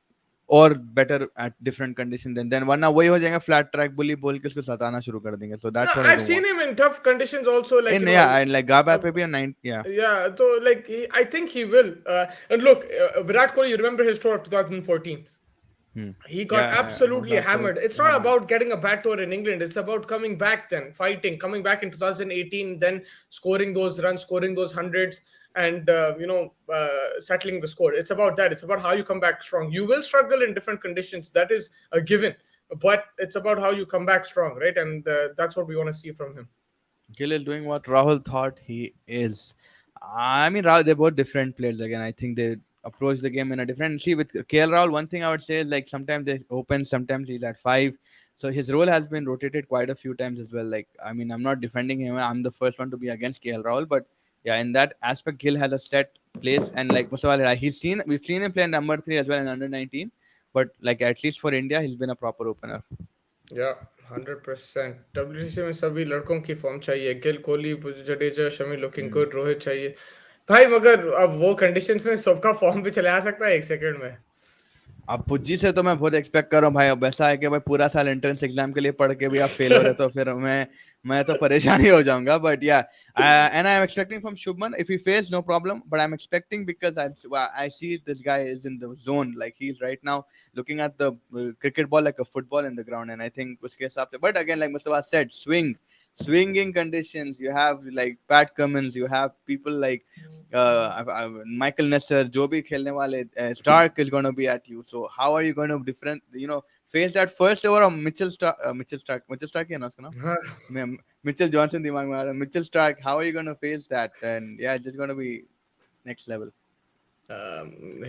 or better at different conditions, and then वरना वही हो जाएगा flat track bully बोल के उसको सताना शुरू कर देंगे. So No, that's what I I've don't seen want. him in tough conditions also, like In yeah, and like Gaba पे भी 9, yeah. yeah. So like I think he will. And look, Virat Kohli, you remember his tour of 2014. He got Yeah, absolutely Virat Kohli hammered. It's not hammered. about getting a bad tour in England. It's about coming back then, fighting, coming back in 2018, then scoring those runs, scoring those hundreds, and settling the score. It's about that. It's about how you come back strong. You will struggle in different conditions. That is a given. But it's about how you come back strong, right? And that's what we want to see from him. Gill is doing what Rahul thought he is. I mean, Rahul, they're both different players. Again, I think they approach the game in a different. See, with KL Rahul, one thing I would say is like sometimes they open, sometimes he's at 5. So his role has been rotated quite a few times as well. Like, I mean, I'm not defending him. I'm the first one to be against KL Rahul, but yeah, in that aspect, Gill has a set place. And like Mustafa, we've seen him play number 3 as well in under 19. But like at least for India, he's been a proper opener. या 100%. WTC में सभी लड़कों की form चाहिए. Gill, Kohli, Jadeja, Shami looking good, Rohit चाहिए भाई. मगर अब वो कंडीशंस में सबका फॉर्म भी चले आ सकता है 1 सेकंड में. अब पुज्जी से तो मैं बहुत एक्सपेक्ट कर रहा हूँ भाई. अब ऐसा है कि भाई पूरा साल एंट्रेंस एग्जाम के लिए पढ़ के भी आप फेल हो रहे तो फिर मैं तो परेशानी हो जाऊंगा. But yeah and I am expecting from Shubman if he fails no problem, but I am expecting because I see this guy is in the zone, like he is right now looking at the cricket ball like a football in the ground, and I think उसके हिसाब से. But again like Mustafa said, swinging conditions, you have like Pat Cummins, you have people like Michael Nesser, जो भी खेलने वाले, Stark is going to be at you. So how are you going to face that first over of Mitchell Stark है ना उसका नाम? Mitchell Johnson दिमाग में आ रहा है. Mitchell Stark, how are you going to face that? And yeah, it's just going to be next level.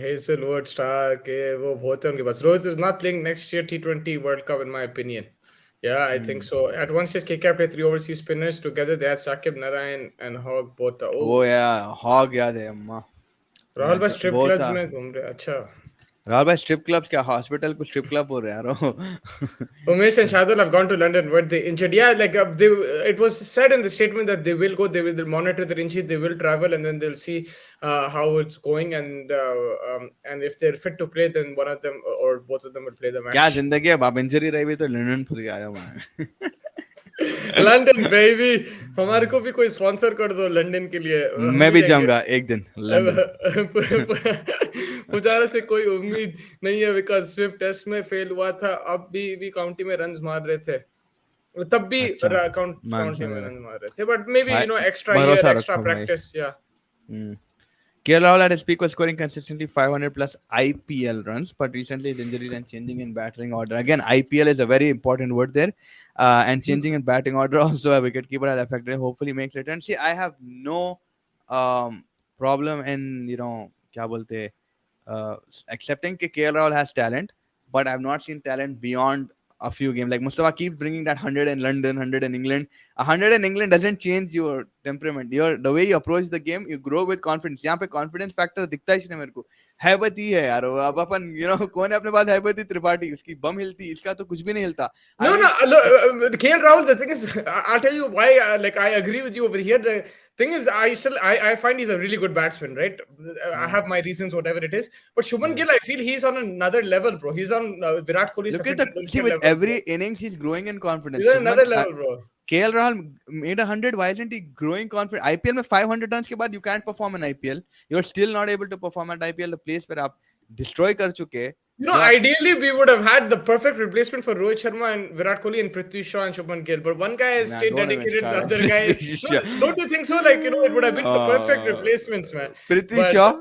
Hazelwood, Stark, वो बहुत है उनके पास. Rohit is not playing next year T20 World Cup in my opinion. Yeah, I think so. At one stage, KKR played 3 overseas spinners together. They had Shakib, Narayan, and Hogg both. वो यार Hogg याद है अम्मा. राहुल भाई strip clubs में घूम रहे. अच्छा, राहुल भाई स्ट्रिप क्लब्स क्या, हॉस्पिटल को स्ट्रिप क्लब बोल रहे यार. Umesh and Shadul have gone to London. Were they injured? Yeah, like it was said in the statement that they will go. They will monitor their injury. They will travel, and then they'll see how it's going. And if they're fit to play, then one of them or both of them will play the match. क्या जिंदगी है बाप, injury रही भी तो London फिर आया मैं. लंदन बेबी, हमारे को भी कोई स्पॉन्सर कर दो लंदन के लिए. मैं भी जाऊंगा एक दिन लंदन. पुजारा से कोई उम्मीद नहीं है बिकॉज स्विफ्ट टेस्ट में फेल हुआ था. अब भी काउंटी में रन्स मार रहे थे, तब भी काउंटी में रन मार रहे थे. But may be extra year, extra practice. या KL Rahul at his peak was scoring consistently 500 plus IPL runs, but recently his injuries and changing in batting order. Again, IPL is a very important word there, and changing in batting order also a wicketkeeper has affected. Hopefully makes return. See, I have no problem in क्या बोलते accepting that KL Rahul has talent, but I've not seen talent beyond a few games. Like Mustafa keeps bringing that 100 in London, 100 in England. 100 in England doesn't change your temperament. The way you approach the game, you grow with confidence. यहाँ पे confidence factor दिखता ही नहीं मेरे को. हैबती है यार वो। अब अपन कौन है अपने पास हैबती त्रिपाठी, उसकी बम हिलती, इसका तो कुछ भी नहीं हिलता। No, I no, mean KL Rahul. The thing is, I'll tell you why. Like, I agree with you over here. The thing is, I find he's a really good batsman, right? I have my reasons, whatever it is. But Shubman yeah. Gill, I feel he's on another level, bro. He's on Virat Kohli, Look at Sachin the see Tendulkar with level, every bro. innings he's growing in confidence. He's on Shubman another level, bro. KL Rahul made 100. Why isn't he growing confident? IPL में 500 runs के बाद you can't perform in IPL. You're still not able to perform at IPL, the place where आप destroy कर चुके, जो आप Ideally, we would have had the perfect replacement for Rohit Sharma and Virat Kohli and Prithvi Shaw and Shubman Gill. But one guy has nah, stayed don't even dedicated, the start. other guy. No, don't you think so? Like, it would have been the perfect replacements, man. Prithvi But Shaw.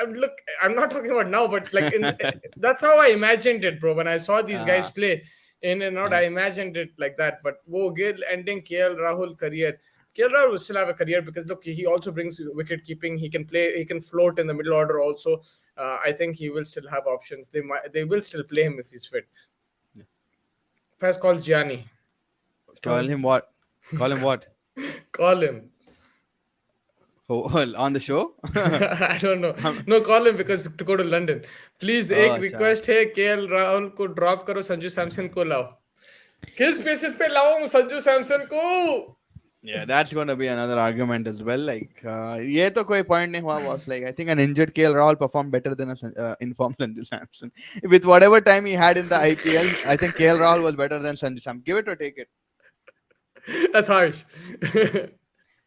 look, I'm not talking about now, but like that's how I imagined it, bro. When I saw these guys play in and out, Yeah. I imagined it like that. But Gill ending KL Rahul career. KL Rahul will still have a career because look, he also brings wicket keeping. He can play. He can float in the middle order also. I think he will still have options. They will still play him if he's fit. First call Gianni. Call him what? Call him what? Call him. On the show? I don't know. No, call him because to go to London. Please, एक request है KL Rahul को drop करो, संजू सैमसन को लाओ. किस basis पे लाओ संजू सैमसन को? Yeah, that's going to be another argument as well. Like, ये तो कोई point नहीं हुआ was like I think an injured KL Rahul performed better than a informed Sanju Samson. With whatever time he had in the IPL, I think KL Rahul was better than Sanju Samson. Give it or take it. That's harsh.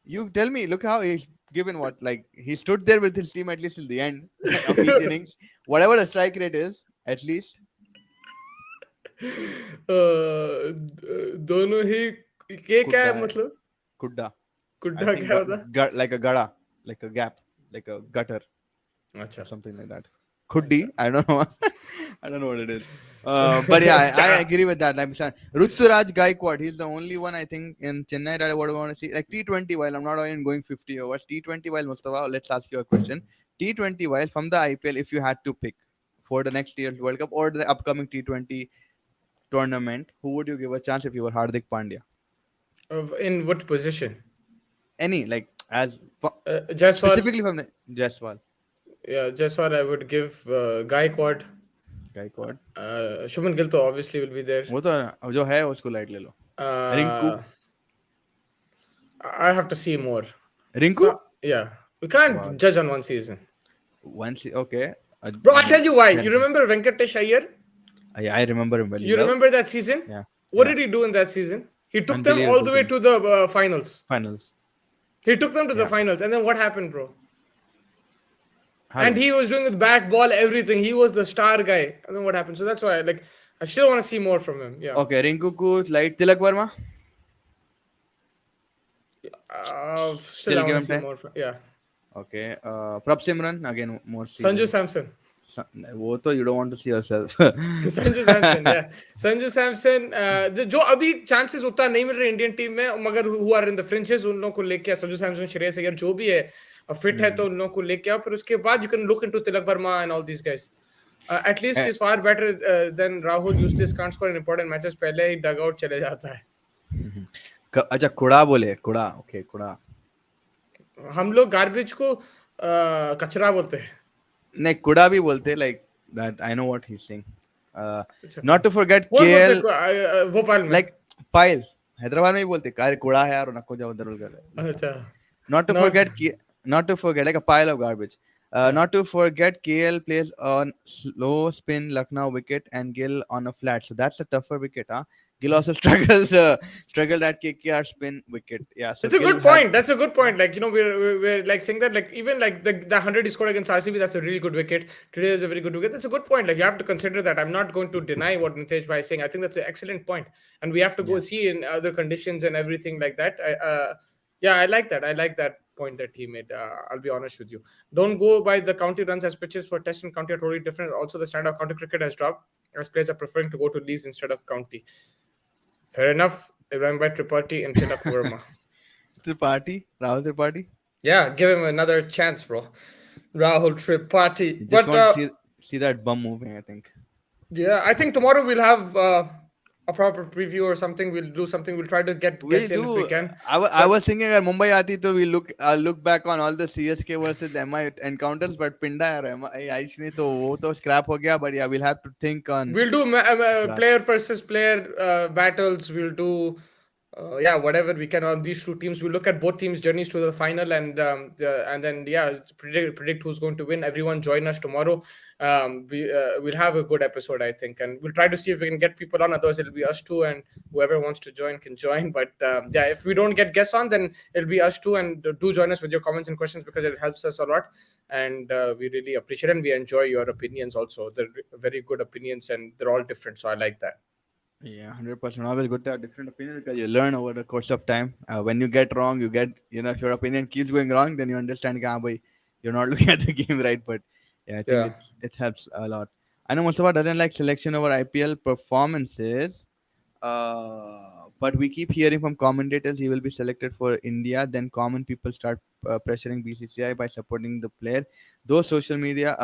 You tell me. Look how he's given what, like he stood there with his team at least till the end of each innings. Whatever the strike rate is, at least. दोनों ही ये क्या है मतलब? Kudda. कुड्डा क्या होता? Like a gada, like a gap, like a gutter, अच्छा. or something like that. Khuddi, I don't know. I don't know what it is. But yeah, I agree with that. Like Ruturaj Gaikwad, he's the only one I think in Chennai that I would want to see. Like T20 while I'm not even going 50 overs. T20 while Mustafa, let's ask you a question. T20 while from the IPL, if you had to pick for the next year's World Cup or the upcoming T20 tournament, who would you give a chance if you were Hardik Pandya? In what position? Any, like as Jaiswal. specifically from the Jaiswal. Yeah, Jaiswal I would give Gaikwad. Shubman Gill तो obviously will be there. वो तो जो है उसको light ले लो. Rinku. I have to see more. Rinku? Yeah, we can't judge on one season. Okay. Bro, I'll tell you why. You remember Venkatesh Iyer? Yeah, I remember him well. You remember that season? Yeah. What did he do in that season? He took them all the way to the finals. He took them to the finals. And then what happened, bro? And he was doing with bat, ball, everything. He was the star guy. And then what happened? So that's why, like, I still want to see more from him. Yeah. Okay, Rinku ko light. Tilak Verma? Still I want to see more from, yeah. Okay. Prab Simran, again, more Sanju Samson. वो तो you don't want to see yourself. Sanju Samson, yeah. Sanju Samson जो अभी chances उतना नहीं मिल रहे Indian team में, मगर who are in the fringes उन लोगों को लेके संजू सैमसन, श्रेयस अय्यर जो भी है फिट है तो उन लोगों को लेके आओ. फिर उसके बाद you can look into Tilak Verma and all these guys. At least he's far better than Rahul. Useless, can't score in important matches. पहले ही डग आउट चले जाता है. अच्छा कुड़ा बोले कुड़ा. Okay, कुड़ा. हम लोग गार्बेज को कचरा बोलते हैं. नहीं कुड़ा भी बोलते like that. I know what he's saying. Not to forget KL. Bhopal में. Like पायल हैदराबाद में भी बोलते कार कुड़ा है यार नको जाओ उधर उधर. अच्छा. Not to forget like a pile of garbage. Not to forget KL plays on slow spin Lucknow wicket and Gill on a flat. So that's a tougher wicket, huh? Gill also struggled at KKR spin wicket. Yeah, so it's a good point. That's a good point. Like, you know, we're like saying that, like, even like the 100 he scored against RCB, that's a really good wicket. Today is a very good wicket. That's a good point. Like, you have to consider that. I'm not going to deny what Nitesh Bhai is saying. I think that's an excellent point. And we have to go see in other conditions and everything like that. I like that. I like that point that he made. I'll be honest with you. Don't go by the county runs as pitches for test and county are totally different. Also, the standard of county cricket has dropped as players are preferring to go to leagues instead of county. Fair enough. Ibrahim by Tripathi and Tilak Verma. Rahul Tripathi? Yeah, give him another chance, bro. Rahul Tripathi. Just want to see that bum moving, I think. Yeah, I think tomorrow we'll have a proper preview or something. We'll do something. We'll try to get We guests in if we do. can. I But was thinking that Mumbai aati to we look back on all the CSK versus MI encounters, but Pinda or MI IC ne to wo to scrap ho gaya. But yeah, we'll have to think on we'll do that. player versus player battles. We'll do yeah, whatever we can on these two teams. We'll look at both teams' journeys to the final, and then yeah, predict who's going to win. Everyone join us tomorrow. We'll have a good episode, I think, and we'll try to see if we can get people on. Otherwise, it'll be us two, and whoever wants to join can join. But yeah, if we don't get guests on, then it'll be us two, and do join us with your comments and questions because it helps us a lot, and we really appreciate it, and we enjoy your opinions also. They're very good opinions, and they're all different, so I like that. Yeah, 100%. Always good to have different opinion because you learn over the course of time. When you get wrong, you get, if your opinion keeps going wrong, then you understand, boy, you're not looking at the game right. But yeah, I think Yeah. it helps a lot. I know Mustafa doesn't like selection over IPL performances, but we keep hearing from commentators he will be selected for India. Then common people start pressuring BCCI by supporting the player, through social media,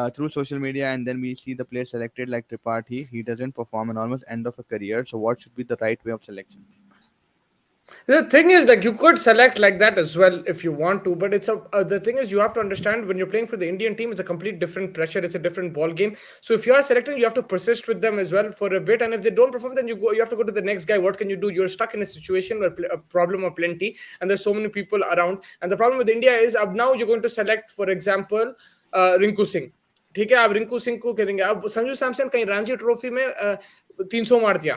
and then we see the player selected like Tripathi. He doesn't perform and almost end of a career. So what should be the right way of selection? The thing is, like, you could select like that as well if you want to, but the thing is, you have to understand when you're playing for the Indian team, it's a complete different pressure. It's a different ball game. So if you are selecting, you have to persist with them as well for a bit. And if they don't perform, then you have to go to the next guy. What can you do? You're stuck in a situation where a problem of plenty, and there's so many people around. And the problem with India is, अब now you're going to select, for example, Rinku Singh. ठीक है, आप रिंकू सिंह को करेंगे, अब संजू सैमसन कहीं Ranji trophy में 300 मार दिया,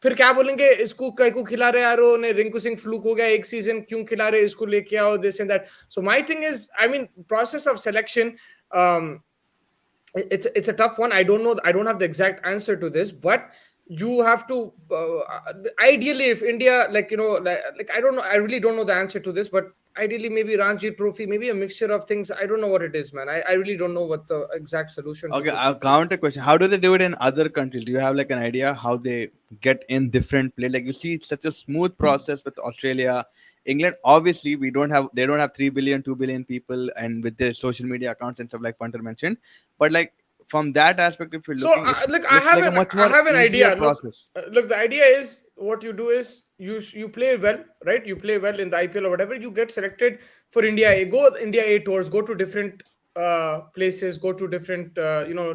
फिर क्या बोलेंगे, इसको कई को खिला रहे यारो ने, रिंकू सिंह फ्लूक हो गया एक सीजन, क्यों खिला रहे, इसको लेके आओ, this and that. So my thing is, I mean, process of selection, it's a tough one. I don't know, I don't have the exact answer to this, but you have to ideally, if India, like, like I don't know, I really don't know the answer to this, but ideally maybe Ranji Trophy, maybe a mixture of things. I don't know what it is, man. I really don't know what the exact solution to Okay, this I'll would be. counter question. How do they do it in other countries? Do you have like an idea how they get in different places? Like you see, it's such a smooth process with Australia, England. Obviously, they don't have 3 billion, 2 billion people, and with their social media accounts and stuff like Punter mentioned. But like from that aspect, if you're So looking, it look, looks like a much I more have an easier idea. Look, process. look, the idea is, what you do is you play well, right? You play well in the IPL or whatever. You get selected for India A. Go India A tours. Go to different places. Go to different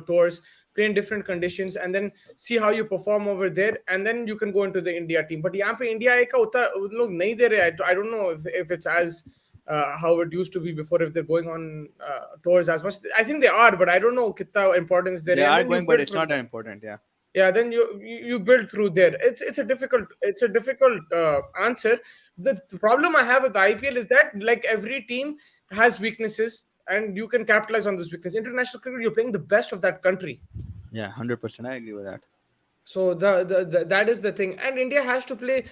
tours. Play in different conditions, and then see how you perform over there, and then you can go into the India team. But यहाँ पे India A का उतना उन लोग नहीं दे रहे. I don't know if it's as how it used to be before, if they're going on tours as much. I think they are, but I don't know kitna importance there. They And are then you going, but build it's from not that there. important. Yeah. Yeah, then you build through there. It's a difficult answer. The problem I have with the IPL is that, like, every team has weaknesses, and you can capitalize on those weaknesses. International cricket, you're playing the best of that country. Yeah, 100%. I agree with that. So that is the thing, and India has to play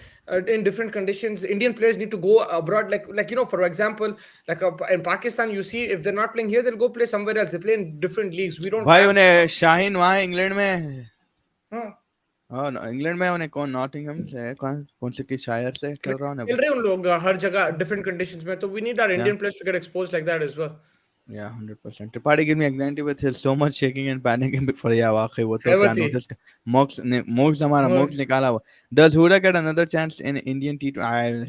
in different conditions. Indian players need to go abroad, for example, like in Pakistan, you see, if they're not playing here, they'll go play somewhere else. They play in different leagues. We don't भाई have. उन्हें शाहीन वहाँ England में, हाँ, हाँ England में उन्हें कौन Nottingham से है, कौन कौन से की शायर से खेल रहा हूँ खेल अभी. रहे हैं उन लोग हर जगह डिफरेंट कंडीशंस में, तो we need our Yeah. Indian players to get exposed like that as well. Yeah, 100%. Tripathi gave me anxiety with his so much shaking and panicking before. Yeah, वाकई वो तो क्या हैवती notice का Mox हमारा Mox most. निकाला हुआ. Does Huda get another chance in Indian T20?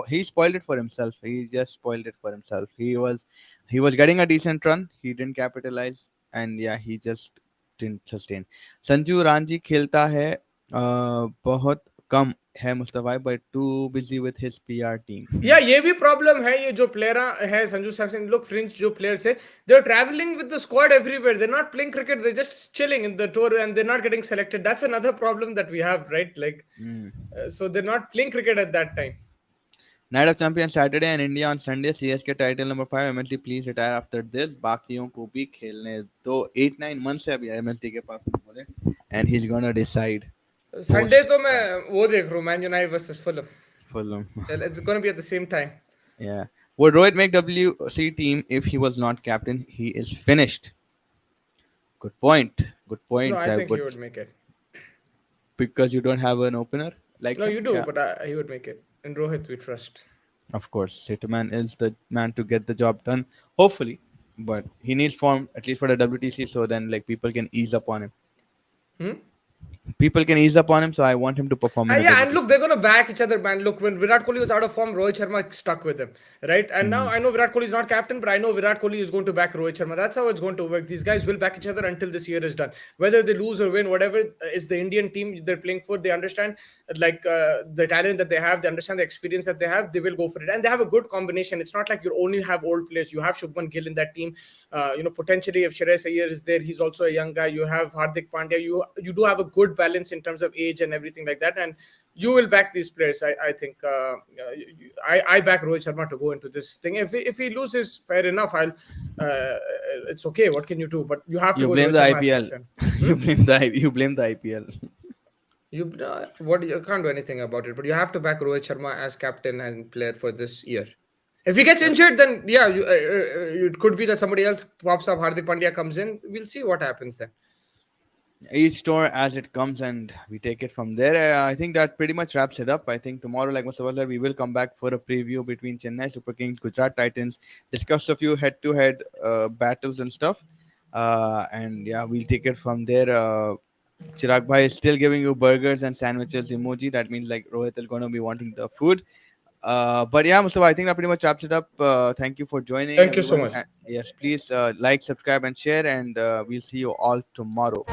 He spoiled it for himself. He just spoiled it for himself. He was getting a decent run. He didn't capitalize, and yeah, he just didn't sustain. Sanju Ranjhi खेलता है बहुत कम है Mustafa, but too busy with his PR team. या ये भी problem है, ये जो प्लेयर है संजू सैमसन, लोग फ्रिंच जो प्लेयर्स है, they are travelling with the squad everywhere, they are not playing cricket, they just chilling in the tour and they are not getting selected. That's another problem that we have, right? Like, so they're not playing cricket at that time. Night of Champions Saturday and India on Sunday. CSK title number 5. MLT please retire after this. बाकियों को भी खेलने दो. 8-9 months है अभी MLT के पास बोले, and he's gonna decide. Sunday तो मैं वो देख रहा हूँ, man United versus Fulham. Fulham. It's going to be at the same time. Yeah. Would Rohit make WC team if he was not captain? He is finished. Good point. Good point. No, I think he would would make it. because you don't have an opener like No, him? you do, Yeah. but he would make it. In Rohit, we trust. Of course, Sitaman is the man to get the job done. Hopefully, but he needs form at least for the WTC, so then like people can ease up on him. Hmm? people can ease up on him, so I want him to perform in a Yeah, good and way. look, they're gonna back each other, man. Look, when Virat Kohli was out of form, Rohit Sharma stuck with him, right? And now Mhm. I know Virat Kohli is not captain, but I know Virat Kohli is going to back Rohit Sharma. That's how it's going to work. These guys will back each other until this year is done. Whether they lose or win, whatever is the Indian team they're playing for, they understand the talent that they have, they understand the experience that they have. They will go for it, and they have a good combination. It's not like you only have old players. You have Shubman Gill in that team. Potentially if Shreyas Iyer is there, he's also a young guy. You have Hardik Pandya. You do have a good balance in terms of age and everything like that, and you will back these players. I think I back Rohit Sharma to go into this thing. If he loses, fair enough. Uh, it's okay. What can you do? But you have to You go with blame Rohit the Sharma as IPL. captain. Hmm? You blame the IPL. You can't do anything about it. But you have to back Rohit Sharma as captain and player for this year. If he gets injured, then yeah, it could be that somebody else pops up. Hardik Pandya comes in. We'll see what happens then. Each store as it comes, and we take it from there. I think that pretty much wraps it up. I think tomorrow, like Mustafa said, we will come back for a preview between Chennai Super Kings, Gujarat Titans, discuss a few head-to-head battles and stuff. And yeah, we'll take it from there. Chirag Bhai is still giving you burgers and sandwiches emoji. That means like Rohit is going to be wanting the food. But yeah, Mustafa, I think that pretty much wraps it up. Thank you for joining, Thank you so everyone. much. Yes, please like, subscribe, and share, and we'll see you all tomorrow.